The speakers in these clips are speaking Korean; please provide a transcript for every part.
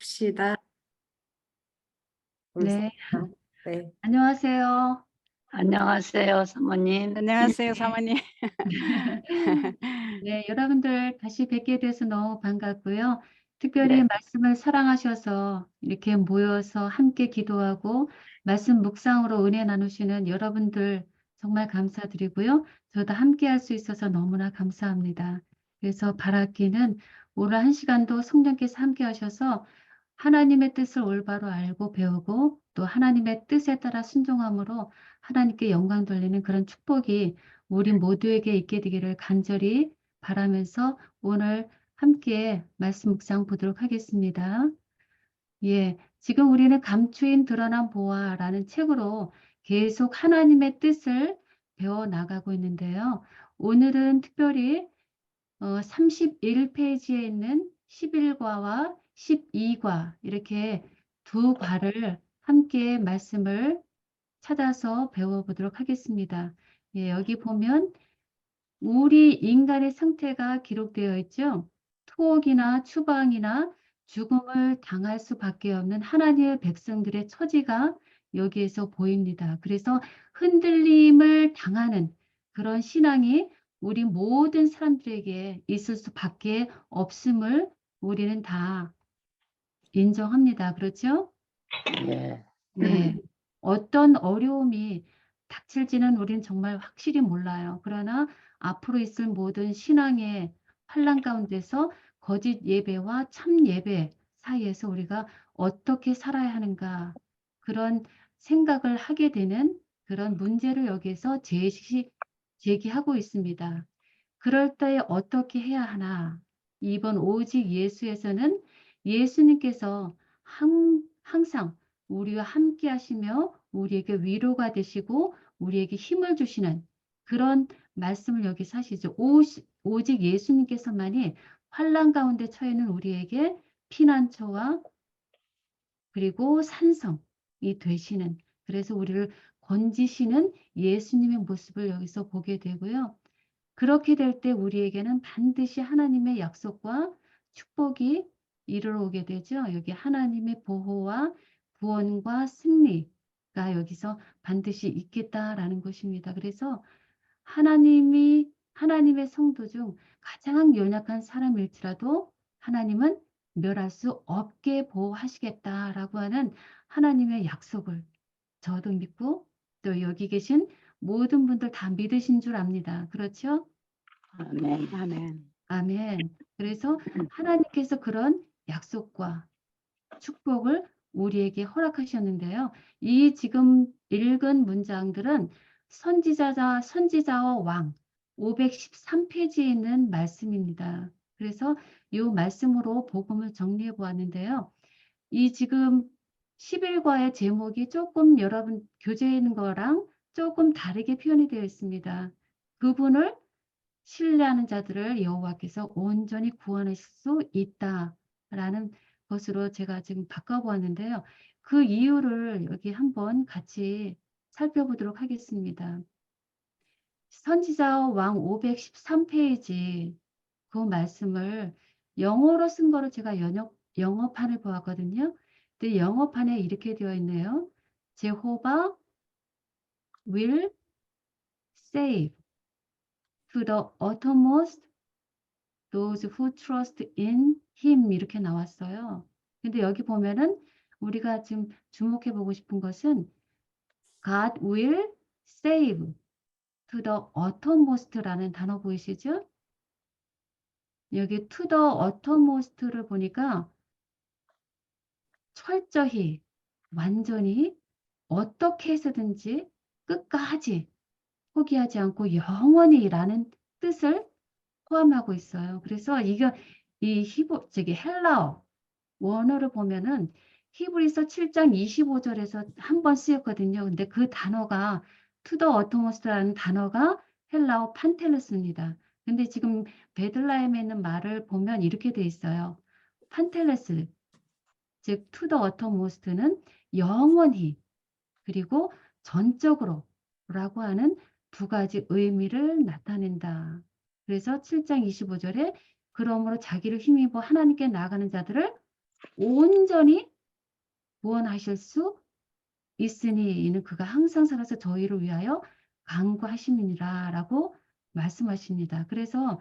봅시다. 네. 감사합니다. 네. 안녕하세요. 안녕하세요, 사모님. 안녕하세요, 사모님. 네, 여러분들 다시 뵙게 돼서 너무 반갑고요. 특별히 네. 말씀을 사랑하셔서 이렇게 모여서 함께 기도하고 말씀 묵상으로 은혜 나누시는 여러분들 정말 감사드리고요. 저도 함께 할 수 있어서 너무나 감사합니다. 그래서 바라기는 오늘 한 시간도 성령께서 함께 하셔서 하나님의 뜻을 올바로 알고 배우고 또 하나님의 뜻에 따라 순종함으로 하나님께 영광 돌리는 그런 축복이 우리 모두에게 있게 되기를 간절히 바라면서 오늘 함께 말씀 묵상 보도록 하겠습니다. 예, 지금 우리는 감추인 드러난 보화라는 책으로 계속 하나님의 뜻을 배워 나가고 있는데요. 오늘은 특별히 31페이지에 있는 11과와 12과 이렇게 두 과를 함께 말씀을 찾아서 배워보도록 하겠습니다. 예, 여기 보면 우리 인간의 상태가 기록되어 있죠. 투옥이나 추방이나 죽음을 당할 수밖에 없는 하나님의 백성들의 처지가 여기에서 보입니다. 그래서 흔들림을 당하는 그런 신앙이 우리 모든 사람들에게 있을 수밖에 없음을 우리는 다 인정합니다. 그렇죠? 예. 네. 어떤 어려움이 닥칠지는 우리는 정말 확실히 몰라요. 그러나 앞으로 있을 모든 신앙의 환난 가운데서 거짓 예배와 참 예배 사이에서 우리가 어떻게 살아야 하는가 그런 생각을 하게 되는 그런 문제를 여기에서 제기하고 있습니다. 그럴 때에 어떻게 해야 하나? 이번 오직 예수에서는 예수님께서 항상 우리와 함께 하시며 우리에게 위로가 되시고 우리에게 힘을 주시는 그런 말씀을 여기서 하시죠. 오직 예수님께서만이 환난 가운데 처해 있는 우리에게 피난처와 그리고 산성이 되시는 그래서 우리를 건지시는 예수님의 모습을 여기서 보게 되고요. 그렇게 될 때 우리에게는 반드시 하나님의 약속과 축복이 이르러 오게 되죠. 여기 하나님의 보호와 구원과 승리가 여기서 반드시 있겠다라는 것입니다. 그래서 하나님의 성도 중 가장 연약한 사람일지라도 하나님은 멸할 수 없게 보호하시겠다라고 하는 하나님의 약속을 저도 믿고 또 여기 계신 모든 분들 다 믿으신 줄 압니다. 그렇죠? 아멘. 아멘. 아멘. 그래서 하나님께서 그런 약속과 축복을 우리에게 허락하셨는데요. 이 지금 읽은 문장들은 선지자와 왕 513페이지에 있는 말씀입니다. 그래서 이 말씀으로 복음을 정리해 보았는데요. 이 지금 11과의 제목이 조금 여러분 교재에 있는 거랑 조금 다르게 표현이 되어 있습니다. 그분을 신뢰하는 자들을 여호와께서 온전히 구원하실 수 있다라는 것으로 제가 지금 바꿔보았는데요. 그 이유를 여기 한번 같이 살펴보도록 하겠습니다. 선지자 왕 513페이지 그 말씀을 영어로 쓴 거를 제가 영어판을 보았거든요. 근데 영어판에 이렇게 되어 있네요. 제호바 will save to the uttermost those who trust in him 이렇게 나왔어요. 근데 여기 보면은 우리가 지금 주목해 보고 싶은 것은 God will save to the uttermost라는 단어 보이시죠? 여기 to the uttermost를 보니까 철저히 완전히 어떻게 해서든지 끝까지 포기하지 않고 영원히라는 뜻을 포함하고 있어요. 그래서 이 헬라어 원어를 보면은 히브리서 7장 25절에서 한 번 쓰였거든요. 근데 그 단어가 투더 어토모스라는 단어가 헬라어 판텔레스입니다. 근데 지금 베들라헴에 있는 말을 보면 이렇게 돼 있어요. 판텔레스, 즉 투더 어토모스트는 영원히 그리고 전적으로 라고 하는 두 가지 의미를 나타낸다. 그래서 7장 25절에 그러므로 자기를 힘입어 하나님께 나아가는 자들을 온전히 구원하실 수 있으니 이는 그가 항상 살아서 저희를 위하여 간구하심이니라라고 말씀하십니다. 그래서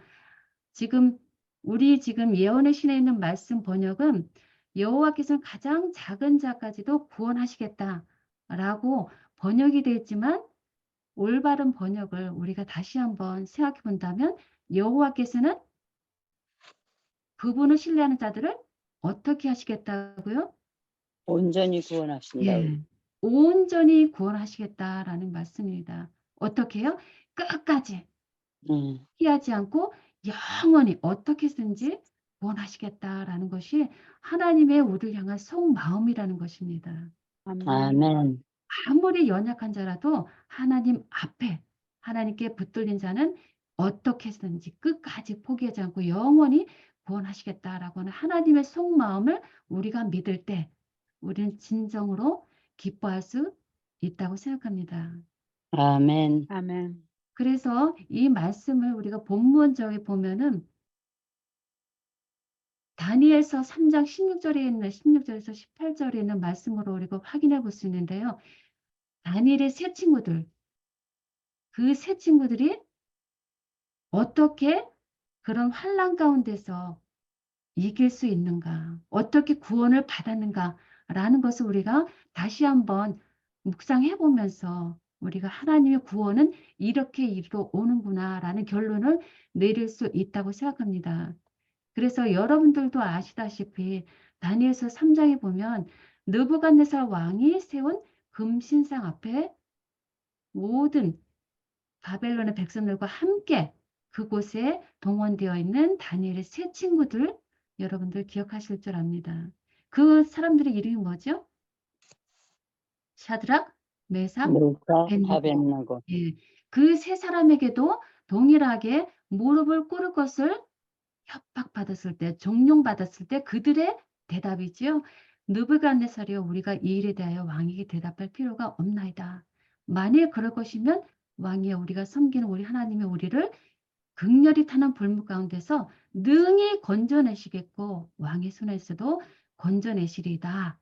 지금 우리 지금 예언의 신에 있는 말씀 번역은 여호와께서는 가장 작은 자까지도 구원하시겠다라고 번역이 되어 있지만 올바른 번역을 우리가 다시 한번 생각해 본다면 여호와께서는 그분을 신뢰하는 자들을 어떻게 하시겠다고요? 온전히 구원하신다. 예, 온전히 구원하시겠다라는 말씀입니다. 어떻게 해요? 끝까지 피하지 않고 영원히 어떻게 해서든지 구원하시겠다라는 것이 하나님의 우리를 향한 속마음이라는 것입니다. 아멘. 아무리 연약한 자라도 하나님 앞에 하나님께 붙들린 자는 어떻게 해서든지 끝까지 포기하지 않고 영원히 구원하시겠다라고 하는 하나님의 속마음을 우리가 믿을 때 우리는 진정으로 기뻐할 수 있다고 생각합니다. 아멘. 아멘. 그래서 이 말씀을 우리가 본문적에 보면은 다니엘서 3장 16절에 있는 16절에서 18절에 있는 말씀으로 우리가 확인해 볼 수 있는데요. 다니엘의 세 친구들, 그 세 친구들이 어떻게 그런 환난 가운데서 이길 수 있는가, 어떻게 구원을 받았는가라는 것을 우리가 다시 한번 묵상해 보면서 우리가 하나님의 구원은 이렇게 이루어오는구나라는 결론을 내릴 수 있다고 생각합니다. 그래서 여러분들도 아시다시피 다니엘서 3장에 보면 느부갓네살 왕이 세운 금신상 앞에 모든 바벨론의 백성들과 함께 그곳에 동원되어 있는 다니엘의 세 친구들 여러분들 기억하실 줄 압니다. 그 사람들의 이름이 뭐죠? 샤드락, 메삭, 메삭, 아벤느고. 아벤느고. 예, 그 세 사람에게도 동일하게 무릎을 꿇을 것을 협박받았을 때, 종용받았을 때 그들의 대답이지요. 느부갓네살이여 우리가 이 일에 대하여 왕에게 대답할 필요가 없나이다. 만일 그럴 것이면 왕이여 우리가 섬기는 우리 하나님이 우리를 극렬히 타는 불물 가운데서 능히 건져내시겠고 왕의 손에서도 건져내시리이다.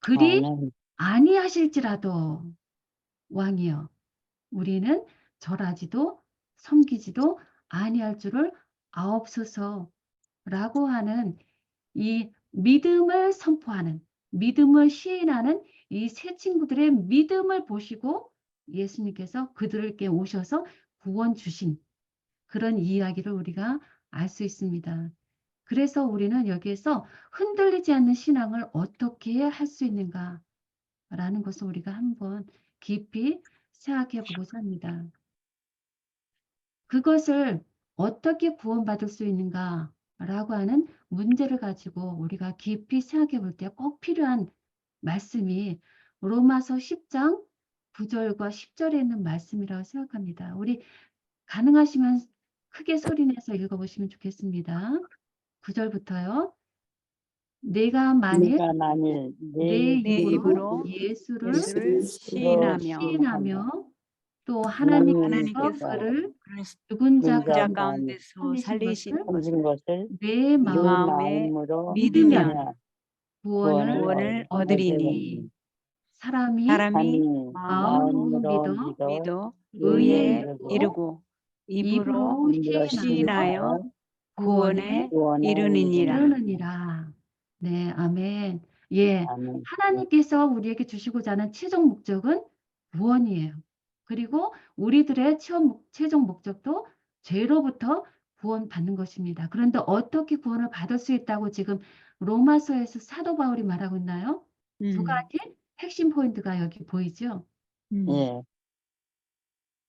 그리 아멘. 아니하실지라도 왕이여 우리는 절하지도 섬기지도 아니할 줄을 아옵소서라고 하는 이 믿음을 선포하는 믿음을 시인하는 이 세 친구들의 믿음을 보시고 예수님께서 그들에게 오셔서 구원 주신 그런 이야기를 우리가 알 수 있습니다. 그래서 우리는 여기에서 흔들리지 않는 신앙을 어떻게 할 수 있는가라는 것을 우리가 한번 깊이 생각해 보고자 합니다. 그것을 어떻게 구원받을 수 있는가라고 하는 문제를 가지고 우리가 깊이 생각해 볼 때 꼭 필요한 말씀이 로마서 10장 9절과 10절에 있는 말씀이라고 생각합니다. 우리 가능하시면 크게 소리내서 읽어보시면 좋겠습니다. 9절부터요. 내가 만일 내가 만일 내 내 입으로 입으로 예수를 예수를 시인하며 또 하나님께서 하나님께서 그를 그리스도 죽은 자 자 자 가운데 가운데서 살리신 살리신 것을 살리신 것을 내 네 마음에 마음으로 믿으면 믿으면 구원을 구원을 얻으리니 사람이 사람이 마음으로 마음으로 믿어 믿어 의에 의에 이르고 이르고 입으로 입으로 입으로 시인하여 시인하여 구원에 구원에 이르느니라. 이르느니라. 네, 아멘. 예, 아멘. 하나님께서 우리에게 주시고자 하는 최종 목적은 구원이에요. 그리고 우리들의 최종 목적도 죄로부터 구원받는 것입니다. 그런데 어떻게 구원을 받을 수 있다고 지금 로마서에서 사도 바울이 말하고 있나요? 두 가지 핵심 포인트가 여기 보이죠? 예.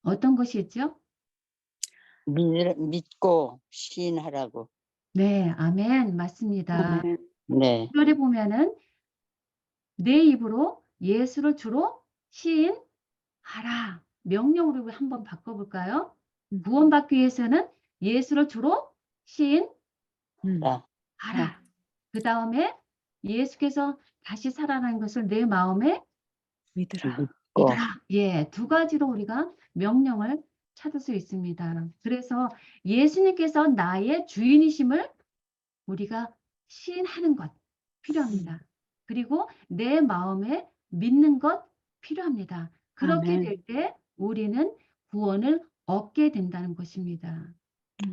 어떤 것이 있죠? 믿고 시인하라고. 네, 아멘. 맞습니다. 아멘. 네. 9절에 보면은 내 입으로 예수를 주로 시인하라. 명령으로 한번 바꿔볼까요? 구원받기 위해서는 예수를 주로 시인하라. 자, 그 다음에 예수께서 다시 살아난 것을 내 마음에 믿으라. 믿고 믿어라. 예, 두 가지로 우리가 명령을 찾을 수 있습니다. 그래서 예수님께서 나의 주인이심을 우리가 시인하는 것. 필요합니다. 그리고 내 마음에 믿는 것 필요합니다. 그렇게 아멘. 될 때 우리는 구원을 얻게 된다는 것입니다.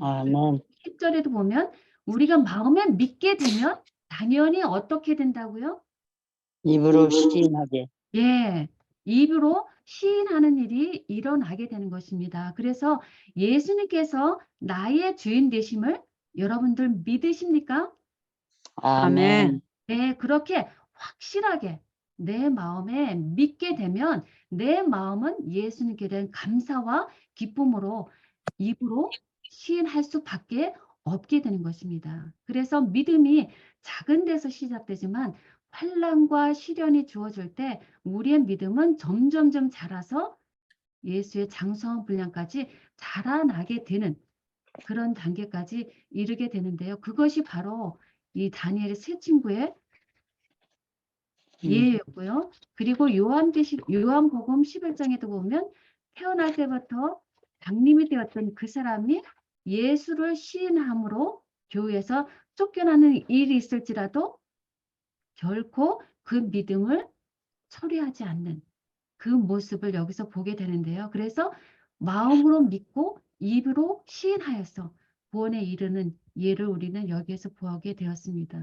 아멘. 10절에도 보면 우리가 마음에 믿게 되면 당연히 어떻게 된다고요? 입으로 시인하게. 예, 입으로 시인하는 일이 일어나게 되는 것입니다. 그래서 예수님께서 나의 주인 되심을 여러분들 믿으십니까? 아멘. 네, 그렇게 확실하게 내 마음에 믿게 되면 내 마음은 예수님께 대한 감사와 기쁨으로 입으로 시인할 수밖에 없게 되는 것입니다. 그래서 믿음이 작은 데서 시작되지만 환난과 시련이 주어질 때 우리의 믿음은 점점점 자라서 예수의 장성한 분량까지 자라나게 되는 그런 단계까지 이르게 되는데요. 그것이 바로 이 다니엘의 세 친구의 예였고요. 그리고 요한복음 11장에도 보면 태어날 때부터 장님이 되었던 그 사람이 예수를 시인함으로 교회에서 쫓겨나는 일이 있을지라도 결코 그 믿음을 처리하지 않는 그 모습을 여기서 보게 되는데요. 그래서 마음으로 믿고 입으로 시인하여서 구원에 이르는 예를 우리는 여기에서 보게 되었습니다.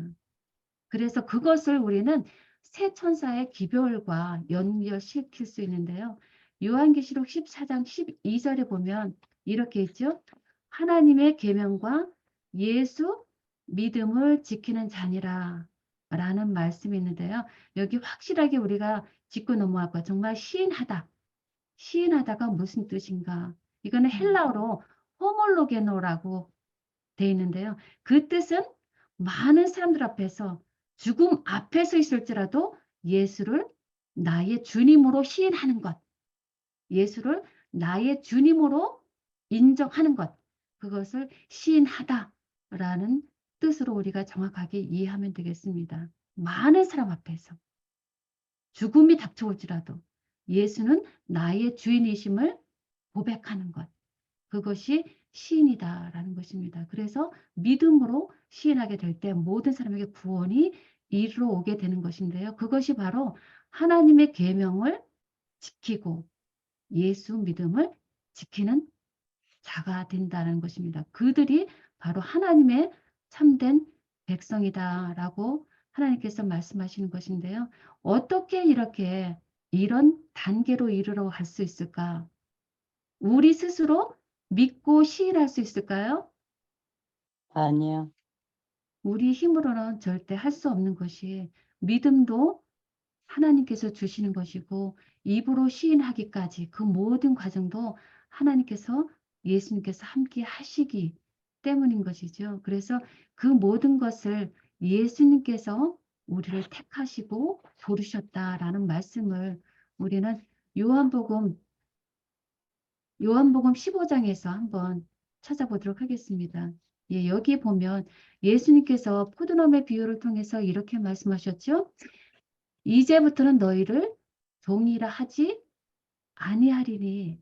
그래서 그것을 우리는 새 천사의 기별과 연결시킬 수 있는데요. 요한계시록 14장 12절에 보면 이렇게 있죠. 하나님의 계명과 예수 믿음을 지키는 자니라 라는 말씀이 있는데요. 여기 확실하게 우리가 짚고 넘어갈 거예요. 정말 시인하다. 시인하다가 무슨 뜻인가? 이거는 헬라어로 호몰로게노라고 되어 있는데요. 그 뜻은 많은 사람들 앞에서 죽음 앞에 서 있을지라도 예수를 나의 주님으로 시인하는 것. 예수를 나의 주님으로 인정하는 것. 그것을 시인하다라는 뜻으로 우리가 정확하게 이해하면 되겠습니다. 많은 사람 앞에서 죽음이 닥쳐올지라도 예수는 나의 주인이심을 고백하는 것. 그것이 시인이다라는 것입니다. 그래서 믿음으로 시인하게 될 때 모든 사람에게 구원이 이르러 오게 되는 것인데요. 그것이 바로 하나님의 계명을 지키고 예수 믿음을 지키는 자가 된다는 것입니다. 그들이 바로 하나님의 참된 백성이다라고 하나님께서 말씀하시는 것인데요. 어떻게 이렇게 이런 단계로 이르러 갈 수 있을까? 우리 스스로 믿고 시인할 수 있을까요? 아니요. 우리 힘으로는 절대 할 수 없는 것이 믿음도 하나님께서 주시는 것이고 입으로 시인하기까지 그 모든 과정도 하나님께서 예수님께서 함께 하시기 때문인 것이죠. 그래서 그 모든 것을 예수님께서 우리를 택하시고 부르셨다라는 말씀을 우리는 요한복음 15장에서 한번 찾아보도록 하겠습니다. 예, 여기 보면 예수님께서 포도나무의 비유를 통해서 이렇게 말씀하셨죠. 이제부터는 너희를 종이라 하지 아니하리니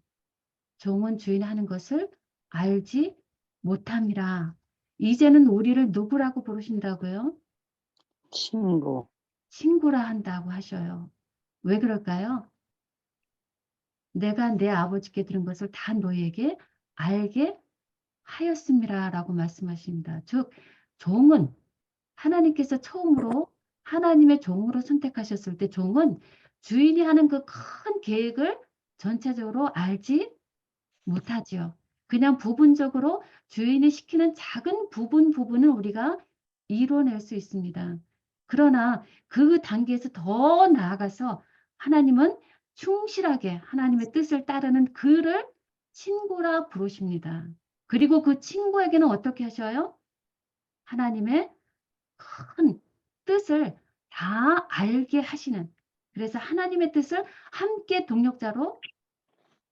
종은 주인 하는 것을 알지 못함이라. 이제는 우리를 누구라고 부르신다고요? 친구. 친구라 한다고 하셔요. 왜 그럴까요? 내가 내 아버지께 들은 것을 다 너희에게 알게 하였음이라라고 말씀하십니다. 즉 종은 하나님께서 처음으로 하나님의 종으로 선택하셨을 때 종은 주인이 하는 그 큰 계획을 전체적으로 알지 못하지요. 그냥 부분적으로 주인이 시키는 작은 부분을 우리가 이뤄낼 수 있습니다. 그러나 그 단계에서 더 나아가서 하나님은 충실하게 하나님의 뜻을 따르는 그를 친구라 부르십니다. 그리고 그 친구에게는 어떻게 하셔요? 하나님의 큰 뜻을 다 알게 하시는, 그래서 하나님의 뜻을 함께 동력자로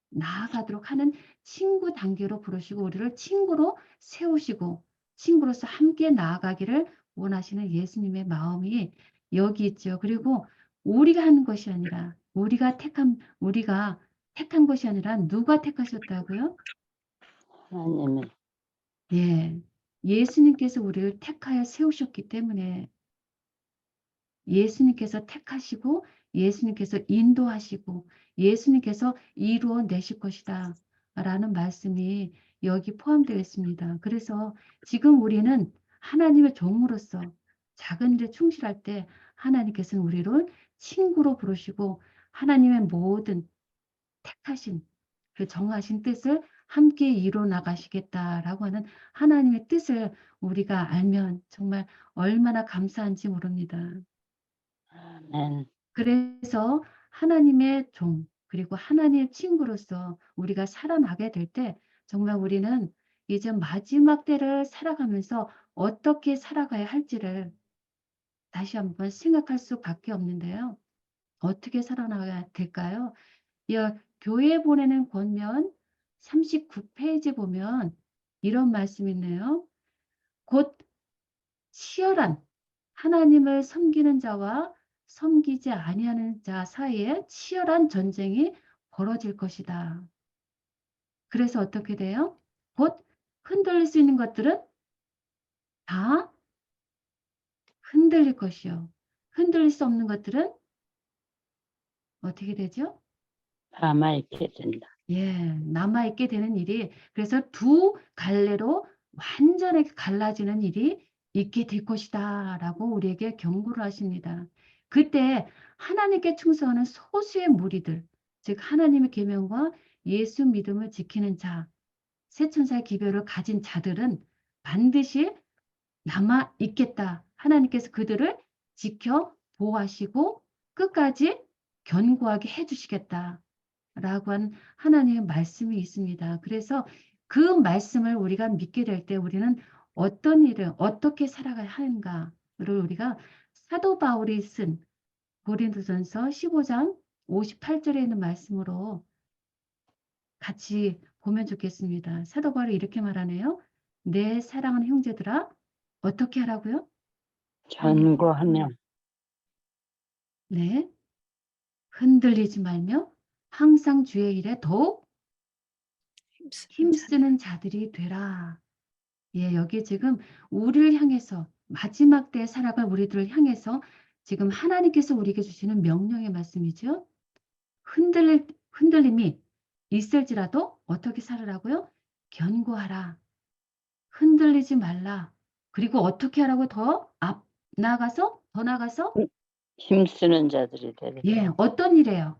나아가도록 하는 친구 단계로 부르시고 우리를 친구로 세우시고 친구로서 함께 나아가기를 원하시는 예수님의 마음이 여기 있죠. 그리고 우리가 하는 것이 아니라 우리가 택한 것이 아니라 누가 택하셨다고요? 하나님이. 예, 예수님께서 우리를 택하여 세우셨기 때문에 예수님께서 택하시고 예수님께서 인도하시고 예수님께서 이루어내실 것이다 라는 말씀이 여기 포함되어 있습니다. 그래서 지금 우리는 하나님의 종으로서 작은 일에 충실할 때 하나님께서는 우리를 친구로 부르시고 하나님의 모든 택하신 그 정하신 뜻을 함께 이뤄 나가시겠다라고 하는 하나님의 뜻을 우리가 알면 정말 얼마나 감사한지 모릅니다. 아멘. 그래서 하나님의 종 그리고 하나님의 친구로서 우리가 살아나게 될 때 정말 우리는 이제 마지막 때를 살아가면서 어떻게 살아가야 할지를 다시 한번 생각할 수밖에 없는데요. 어떻게 살아나가야 될까요? 교회 보내는 권면 39페이지 보면 이런 말씀이 있네요. 곧 치열한 하나님을 섬기는 자와 섬기지 아니하는 자 사이에 치열한 전쟁이 벌어질 것이다. 그래서 어떻게 돼요? 곧 흔들릴 수 있는 것들은 다 흔들릴 것이요. 흔들릴 수 없는 것들은 어떻게 되죠? 남아있게 된다. 예, 남아있게 되는 일이 그래서 두 갈래로 완전하게 갈라지는 일이 있게 될 것이다 라고 우리에게 경고를 하십니다. 그때 하나님께 충성하는 소수의 무리들, 즉 하나님의 계명과 예수 믿음을 지키는 자, 세천사의 기별을 가진 자들은 반드시 남아있겠다. 하나님께서 그들을 지켜 보호하시고 끝까지 견고하게 해주시겠다. 라고 한 하나님의 말씀이 있습니다. 그래서 그 말씀을 우리가 믿게 될 때 우리는 어떤 일을 어떻게 살아가야 하는가를 우리가 사도 바울이 쓴 고린도전서 15장 58절에 있는 말씀으로 같이 보면 좋겠습니다. 사도 바울이 이렇게 말하네요. 내 사랑하는 형제들아 어떻게 하라고요? 견고하며 네, 흔들리지 말며 항상 주의 일에 더욱 힘쓰는 자들이 되라. 예, 여기 지금 우리를 향해서 마지막 때에 살아갈 우리들을 향해서 지금 하나님께서 우리에게 주시는 명령의 말씀이죠. 흔들림이 있을지라도 어떻게 살으라고요? 견고하라. 흔들리지 말라. 그리고 어떻게 하라고 더 나가서 힘쓰는 자들이 되리라. 예, 어떤 일이에요?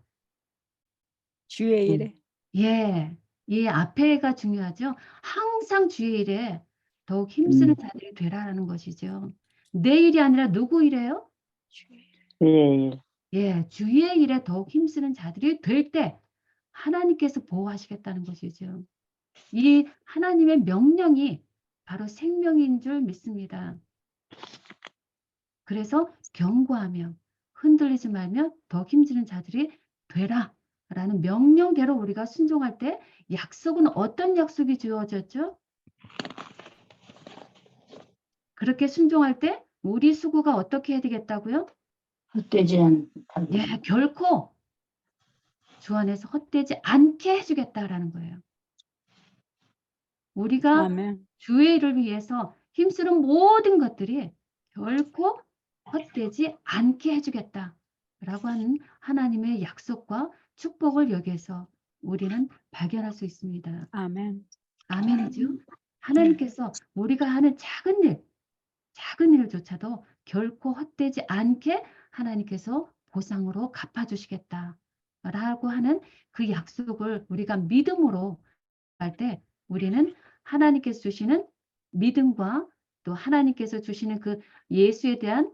주의 일에 예, 이 앞에가 중요하죠. 항상 주의 일에 더욱 힘쓰는 자들이 되라라는 것이죠. 내 일이 아니라 누구 일이에요? 주의 일. 예, 주의 일에 더욱 힘쓰는 자들이 될 때 하나님께서 보호하시겠다는 것이죠. 이 하나님의 명령이 바로 생명인 줄 믿습니다. 그래서 견고하며 흔들리지 말며 더욱 힘쓰는 자들이 되라. 라는 명령대로 우리가 순종할 때 약속은 어떤 약속이 주어졌죠? 그렇게 순종할 때 우리 수고가 어떻게 해야 되겠다고요? 헛되지 않다. 예, 결코 주 안에서 헛되지 않게 해주겠다라는 거예요. 우리가 아멘. 주의 일을 위해서 힘쓰는 모든 것들이 결코 헛되지 않게 해주겠다라고 하는 하나님의 약속과 축복을 여기에서 우리는 발견할 수 있습니다. 아멘. 아멘이죠. 하나님께서 우리가 하는 작은 일조차도 결코 헛되지 않게 하나님께서 보상으로 갚아주시겠다라고 하는 그 약속을 우리가 믿음으로 할 때 우리는 하나님께서 주시는 믿음과 또 하나님께서 주시는 그 예수에 대한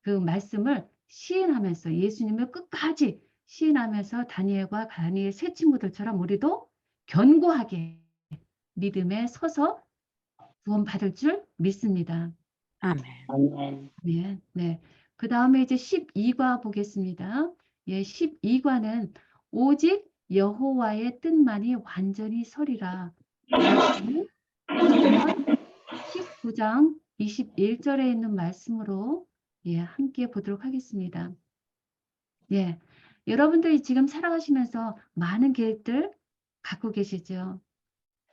그 말씀을 시인하면서 예수님을 끝까지 시인하면서 다니엘 세 친구들처럼 우리도 견고하게 믿음에 서서 구원받을 줄 믿습니다. 아멘. 아멘. 네, 네. 그 다음에 이제 12과 보겠습니다. 예, 12과는 오직 여호와의 뜻만이 완전히 서리라. 19장 21절에 있는 말씀으로 예, 함께 보도록 하겠습니다. 예, 여러분들이 지금 살아가시면서 많은 계획들 갖고 계시죠?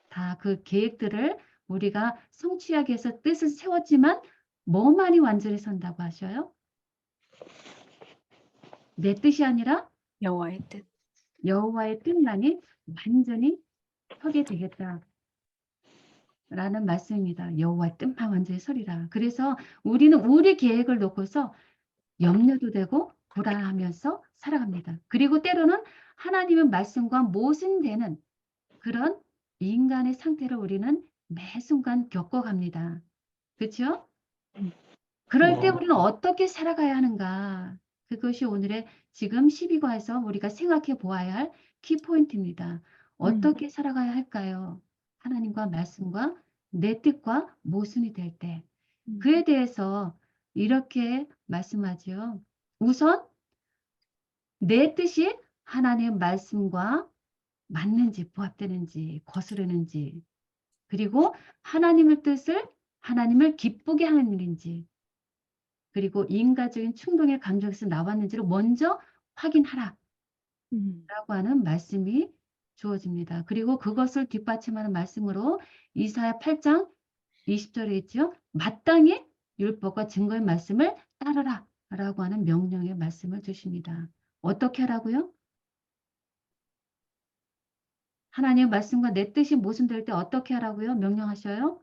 다 그 계획들을 우리가 성취하기 위해서 뜻을 세웠지만 뭐만이 완전히 선다고 하셔요? 내 뜻이 아니라 여호와의 뜻. 여호와의 뜻만이 완전히 서게 되겠다. 라는 말씀입니다. 여호와의 뜻만 완전히 서리라. 그래서 우리는 우리 계획을 놓고서 염려도 되고 불안하면서 살아갑니다. 그리고 때로는 하나님의 말씀과 모순되는 그런 인간의 상태를 우리는 매 순간 겪어갑니다. 그렇죠? 그럴 때 네. 우리는 어떻게 살아가야 하는가? 그것이 오늘의 지금 12과에서 우리가 생각해 보아야 할 키포인트입니다. 어떻게 살아가야 할까요? 하나님과 말씀과 내 뜻과 모순이 될 때. 그에 대해서 이렇게 말씀하죠. 우선 내 뜻이 하나님의 말씀과 맞는지 부합되는지 거스르는지 그리고 하나님의 뜻을 하나님을 기쁘게 하는 일인지 그리고 인간적인 충동의 감정에서 나왔는지를 먼저 확인하라 라고 하는 말씀이 주어집니다. 그리고 그것을 뒷받침하는 말씀으로 이사야 8장 20절에 있죠. 마땅히 율법과 증거의 말씀을 따르라 라고 하는 명령의 말씀을 주십니다. 어떻게 하라고요? 하나님의 말씀과 내 뜻이 모순될 때 어떻게 하라고요? 명령하셔요?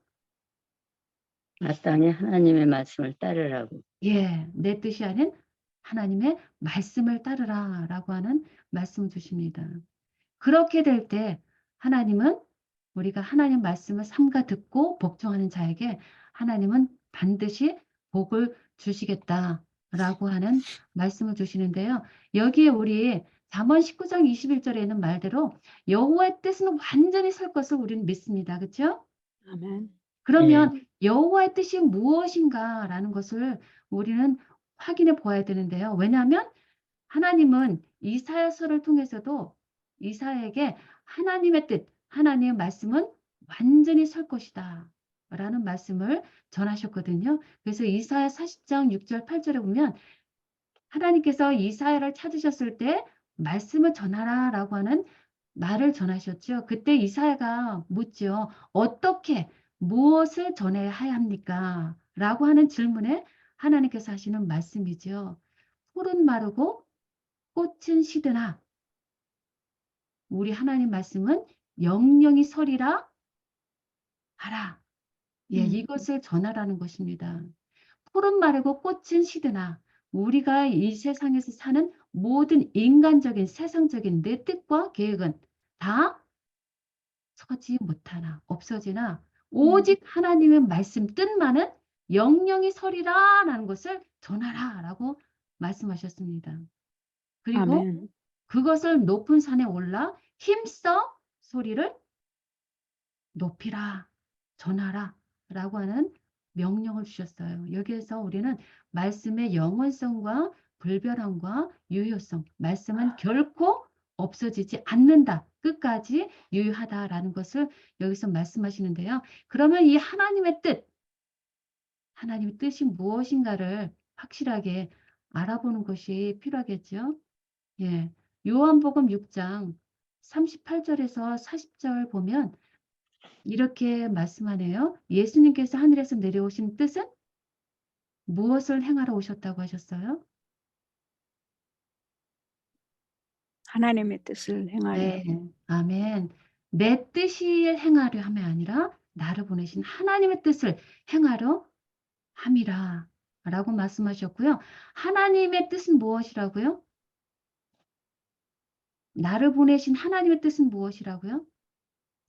마땅히 하나님의 말씀을 따르라고. 예, 내 뜻이 아닌 하나님의 말씀을 따르라 라고 하는 말씀을 주십니다. 그렇게 될 때 하나님은 우리가 하나님 말씀을 삼가 듣고 복종하는 자에게 하나님은 반드시 복을 주시겠다라고 하는 말씀을 주시는데요. 여기에 우리 잠언 19장 21절에 있는 말대로 여호와의 뜻은 완전히 설 것을 우리는 믿습니다. 그렇죠? 아멘. 그러면 여호와의 뜻이 무엇인가라는 것을 우리는 확인해 보아야 되는데요. 왜냐하면 하나님은 이사야서를 통해서도 이사야에게 하나님의 뜻, 하나님의 말씀은 완전히 설 것이다 라는 말씀을 전하셨거든요. 그래서 이사야 40장 6절 8절에 보면 하나님께서 이사야를 찾으셨을 때 말씀을 전하라 라고 하는 말을 전하셨죠. 그때 이사야가 묻죠. 어떻게 무엇을 전해야 합니까? 라고 하는 질문에 하나님께서 하시는 말씀이죠. 풀은 마르고 꽃은 시드나 우리 하나님 말씀은 영영이 서리라 하라. 예, 이것을 전하라는 것입니다. 푸른 마르고 꽃은 시드나 우리가 이 세상에서 사는 모든 인간적인 세상적인 내 뜻과 계획은 다 서지 못하나 없어지나 오직 하나님의 말씀 뜻만은 영영이 서리라라는 것을 전하라라고 말씀하셨습니다. 그리고 아멘. 그것을 높은 산에 올라 힘써 소리를 높이라, 전하라 라고 하는 명령을 주셨어요. 여기에서 우리는 말씀의 영원성과 불변함과 유효성, 말씀은 결코 없어지지 않는다. 끝까지 유효하다라는 것을 여기서 말씀하시는데요. 그러면 이 하나님의 뜻, 하나님의 뜻이 무엇인가를 확실하게 알아보는 것이 필요하겠죠. 예, 요한복음 6장 38절에서 40절 보면 이렇게 말씀하네요. 예수님께서 하늘에서 내려오신 뜻은 무엇을 행하러 오셨다고 하셨어요? 하나님의 뜻을 행하려. 네, 아멘. 내 뜻을 행하려 함이 아니라 나를 보내신 하나님의 뜻을 행하려 함이라 라고 말씀하셨고요. 하나님의 뜻은 무엇이라고요? 나를 보내신 하나님의 뜻은 무엇이라고요?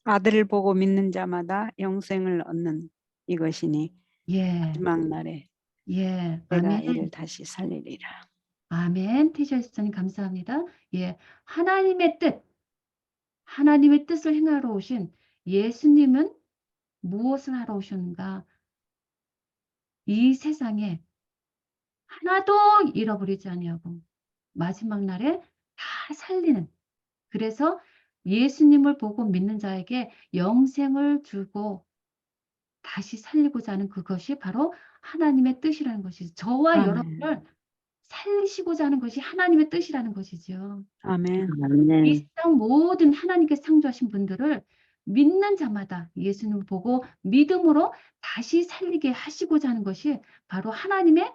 아들을 보고 믿는 자마다 영생을 얻는 이것이니 예, 마지막 날에 예, 내가 아멘. 이를 다시 살리리라. 아멘. 티셔츠님 감사합니다. 예, 하나님의 뜻, 하나님의 뜻을 행하러 오신 예수님은 무엇을 하러 오셨는가? 이 세상에 하나도 잃어버리지 아니하고 마지막 날에 다 살리는. 그래서 예수님을 보고 믿는 자에게 영생을 주고 다시 살리고자 하는 그것이 바로 하나님의 뜻이라는 것이죠. 저와 아멘. 여러분을 살리시고자 하는 것이 하나님의 뜻이라는 것이죠. 아멘. 이 아멘. 세상 모든 하나님께 창조하신 분들을 믿는 자마다 예수님을 보고 믿음으로 다시 살리게 하시고자 하는 것이 바로 하나님의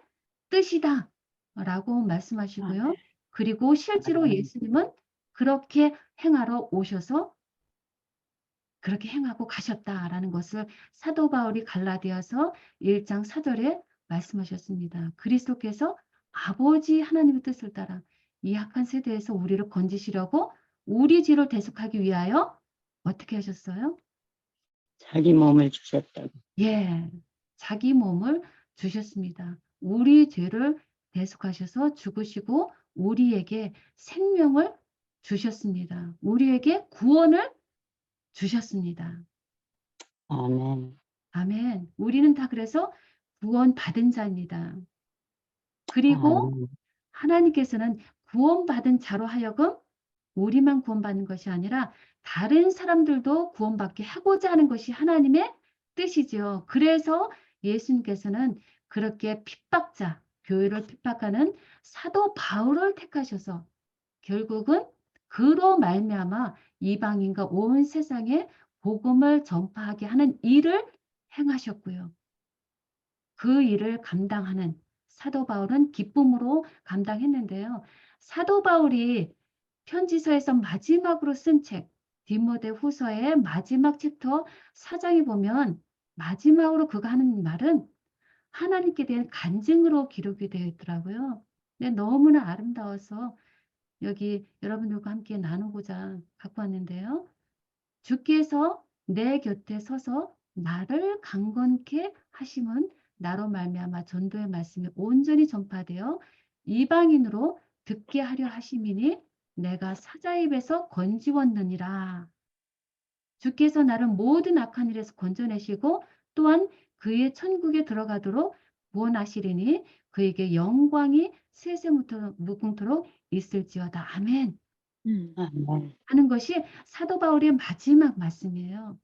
뜻이다 라고 말씀하시고요. 아멘. 그리고 실제로 아멘. 예수님은 그렇게 행하러 오셔서 그렇게 행하고 가셨다라는 것을 사도 바울이 갈라디아서 1장 4절에 말씀하셨습니다. 그리스도께서 아버지 하나님의 뜻을 따라 이 악한 세대에서 우리를 건지시려고 우리 죄를 대속하기 위하여 어떻게 하셨어요? 자기 몸을 주셨다고. 예, 자기 몸을 주셨습니다. 우리 죄를 대속하셔서 죽으시고 우리에게 생명을 주셨습니다. 우리에게 구원을 주셨습니다. 아멘. 아멘. 우리는 다 그래서 구원받은 자입니다. 그리고 아멘. 하나님께서는 구원받은 자로 하여금 우리만 구원받는 것이 아니라 다른 사람들도 구원받게 하고자 하는 것이 하나님의 뜻이죠. 그래서 예수님께서는 그렇게 핍박자, 교회를 핍박하는 사도 바울을 택하셔서 결국은 그로 말미암아 이방인과 온 세상에 복음을 전파하게 하는 일을 행하셨고요. 그 일을 감당하는 사도 바울은 기쁨으로 감당했는데요. 사도 바울이 편지서에서 마지막으로 쓴 책, 디모데 후서의 마지막 챕터 4장에 보면 마지막으로 그가 하는 말은 하나님께 대한 간증으로 기록이 되어 있더라고요. 근데 너무나 아름다워서 여기 여러분들과 함께 나누고자 갖고 왔는데요. 주께서 내 곁에 서서 나를 강건케 하심은 나로 말미암아 전도의 말씀이 온전히 전파되어 이방인으로 듣게 하려 하심이니 내가 사자 입에서 건지웠느니라. 주께서 나를 모든 악한 일에서 건져내시고 또한 그의 천국에 들어가도록 구원하시리니 그에게 영광이 세세무궁토록 있을지어다. 아멘. 아멘. 하는 것이 사도 바울의 마지막 말씀이에요.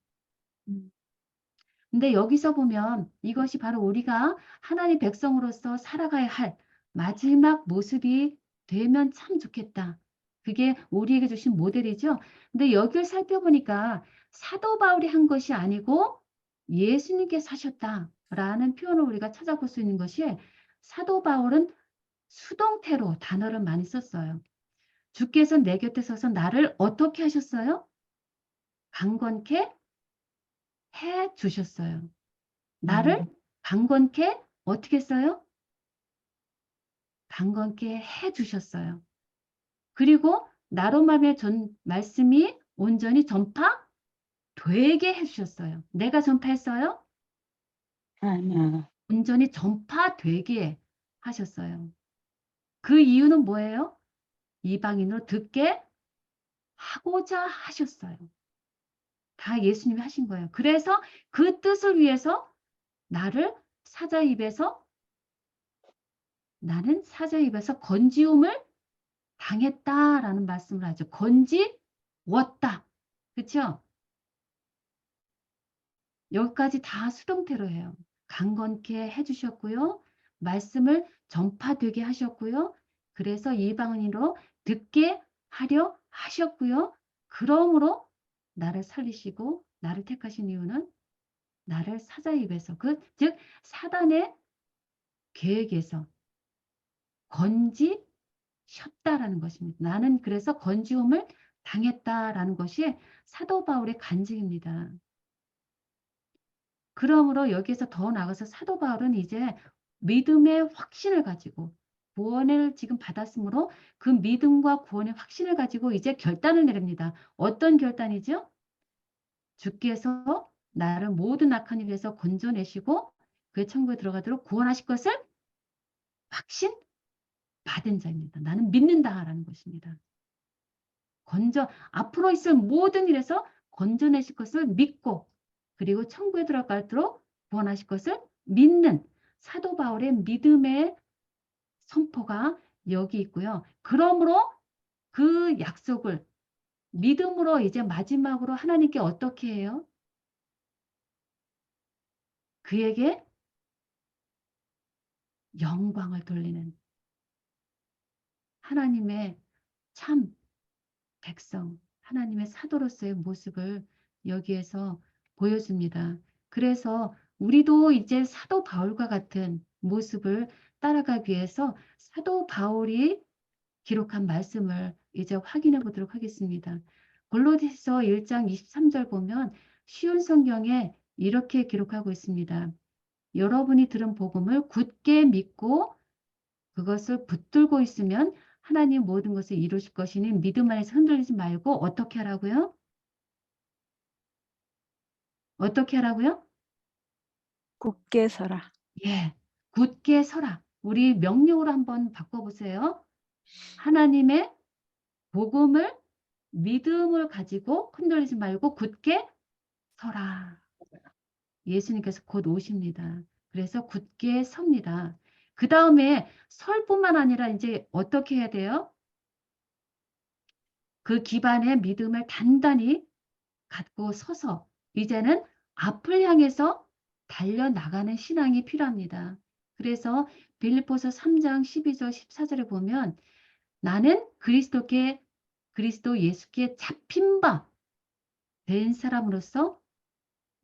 근데 여기서 보면 이것이 바로 우리가 하나님의 백성으로서 살아가야 할 마지막 모습이 되면 참 좋겠다. 그게 우리에게 주신 모델이죠. 근데 여기를 살펴보니까 사도 바울이 한 것이 아니고 예수님께서 하셨다라는 표현을 우리가 찾아볼 수 있는 것이 사도 바울은 수동태로 단어를 많이 썼어요. 주께서 내 곁에 서서 나를 어떻게 하셨어요? 강건케 해 주셨어요. 나를 강건케 어떻게 했어요? 강건케 해 주셨어요. 그리고 나로 말미암아 말씀이 온전히 전파되게 해 주셨어요. 내가 전파했어요? 아멘. 온전히 전파되게 하셨어요. 그 이유는 뭐예요? 이방인으로 듣게 하고자 하셨어요. 다 예수님이 하신 거예요. 그래서 그 뜻을 위해서 나는 사자 입에서 건지움을 당했다라는 말씀을 하죠. 건지웠다. 그렇죠? 여기까지 다 수동태로 해요. 강건케 해주셨고요. 말씀을 전파되게 하셨고요. 그래서 이방인으로 듣게 하려 하셨고요. 그러므로 나를 살리시고 나를 택하신 이유는 나를 사자 입에서 즉 사단의 계획에서 건지셨다라는 것입니다. 나는 그래서 건지움을 당했다라는 것이 사도 바울의 간증입니다. 그러므로 여기에서 더 나아가서 사도 바울은 이제 믿음의 확신을 가지고 구원을 지금 받았으므로 그 믿음과 구원의 확신을 가지고 이제 결단을 내립니다. 어떤 결단이죠? 주께서 나를 모든 악한 일에서 건져내시고 그의 천국에 들어가도록 구원하실 것을 확신 받은 자입니다. 나는 믿는다라는 것입니다. 앞으로 있을 모든 일에서 건져내실 것을 믿고 그리고 천국에 들어가도록 구원하실 것을 믿는 사도 바울의 믿음의 선포가 여기 있고요. 그러므로 그 약속을 믿음으로 이제 마지막으로 하나님께 어떻게 해요? 그에게 영광을 돌리는 하나님의 참 백성, 하나님의 사도로서의 모습을 여기에서 보여줍니다. 그래서 우리도 이제 사도 바울과 같은 모습을 따라가기 위해서 사도 바울이 기록한 말씀을 이제 확인해 보도록 하겠습니다. 골로새서 1장 23절 보면 쉬운 성경에 이렇게 기록하고 있습니다. 여러분이 들은 복음을 굳게 믿고 그것을 붙들고 있으면 하나님 모든 것을 이루실 것이니 믿음 안에서 흔들리지 말고 어떻게 하라고요? 어떻게 하라고요? 굳게 서라. 예, 굳게 서라. 우리 명령으로 한번 바꿔보세요. 하나님의 복음을 믿음을 가지고 흔들리지 말고 굳게 서라. 예수님께서 곧 오십니다. 그래서 굳게 섭니다. 그 다음에 설 뿐만 아니라 이제 어떻게 해야 돼요? 그 기반의 믿음을 단단히 갖고 서서 이제는 앞을 향해서 달려나가는 신앙이 필요합니다. 그래서 빌립보서 3장 12절 14절에 보면 나는 그리스도 예수께 잡힌 바 된 사람으로서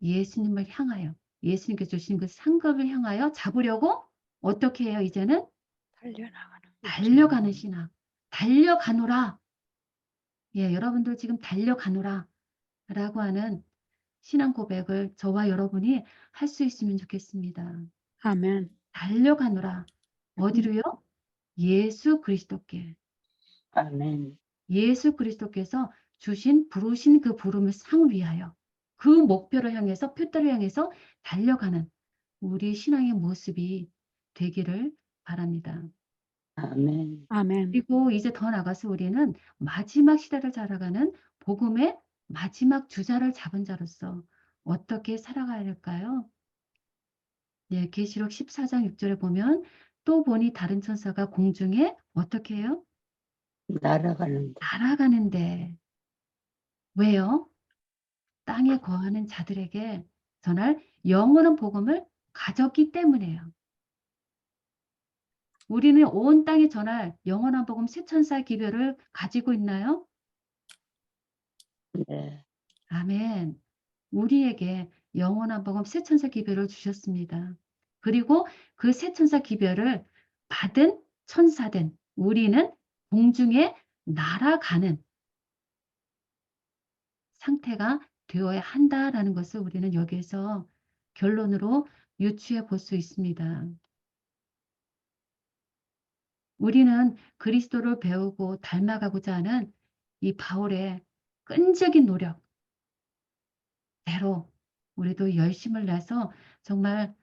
예수님을 향하여 예수님께서 주신 그 상급을 향하여 잡으려고 어떻게 해요? 이제는 달려가는 신앙. 달려가노라. 예, 여러분들 지금 달려가노라 라고 하는 신앙 고백을 저와 여러분이 할 수 있으면 좋겠습니다. 아멘. 달려가노라. 어디로요? 예수 그리스도께. 아멘. 예수 그리스도께서 부르신 그 부름을 상을 위하여 그 목표를 향해서 표대를 향해서 달려가는 우리 신앙의 모습이 되기를 바랍니다. 아멘. 아멘. 그리고 이제 더 나가서 우리는 마지막 시대를 살아가는 복음의 마지막 주자를 잡은 자로서 어떻게 살아가야 될까요? 네, 계시록 14장 6절에 보면 또 보니 다른 천사가 공중에 어떻게 해요? 날아가는데. 날아가는데 왜요? 땅에 거하는 자들에게 전할 영원한 복음을 가졌기 때문에요. 우리는 온 땅에 전할 영원한 복음 새 천사 기별을 가지고 있나요? 네. 아멘. 우리에게 영원한 복음 새 천사 기별을 주셨습니다. 그리고 그 새 천사 기별을 받은 천사된 우리는 공중에 날아가는 상태가 되어야 한다라는 것을 우리는 여기에서 결론으로 유추해 볼 수 있습니다. 우리는 그리스도를 배우고 닮아가고자 하는 이 바울의 끈질긴 노력대로 우리도 열심을 내서 정말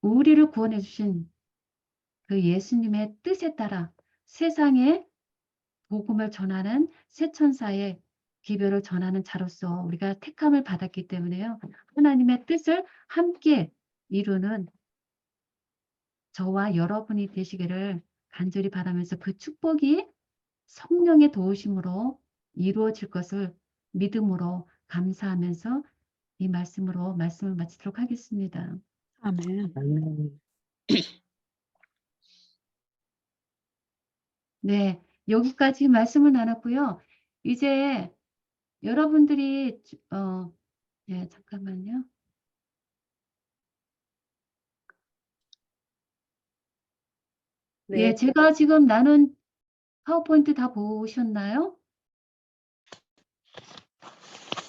우리를 구원해 주신 그 예수님의 뜻에 따라 세상에 복음을 전하는 새 천사의 기별을 전하는 자로서 우리가 택함을 받았기 때문에요. 하나님의 뜻을 함께 이루는 저와 여러분이 되시기를 간절히 바라면서 그 축복이 성령의 도우심으로 이루어질 것을 믿음으로 감사하면서 이 말씀으로 말씀을 마치도록 하겠습니다. 아멘. 아멘. 네, 여기까지 말씀을 나눴고요. 이제 여러분들이 네, 잠깐만요. 예, 제가 지금 나눈 파워포인트 다 보셨나요?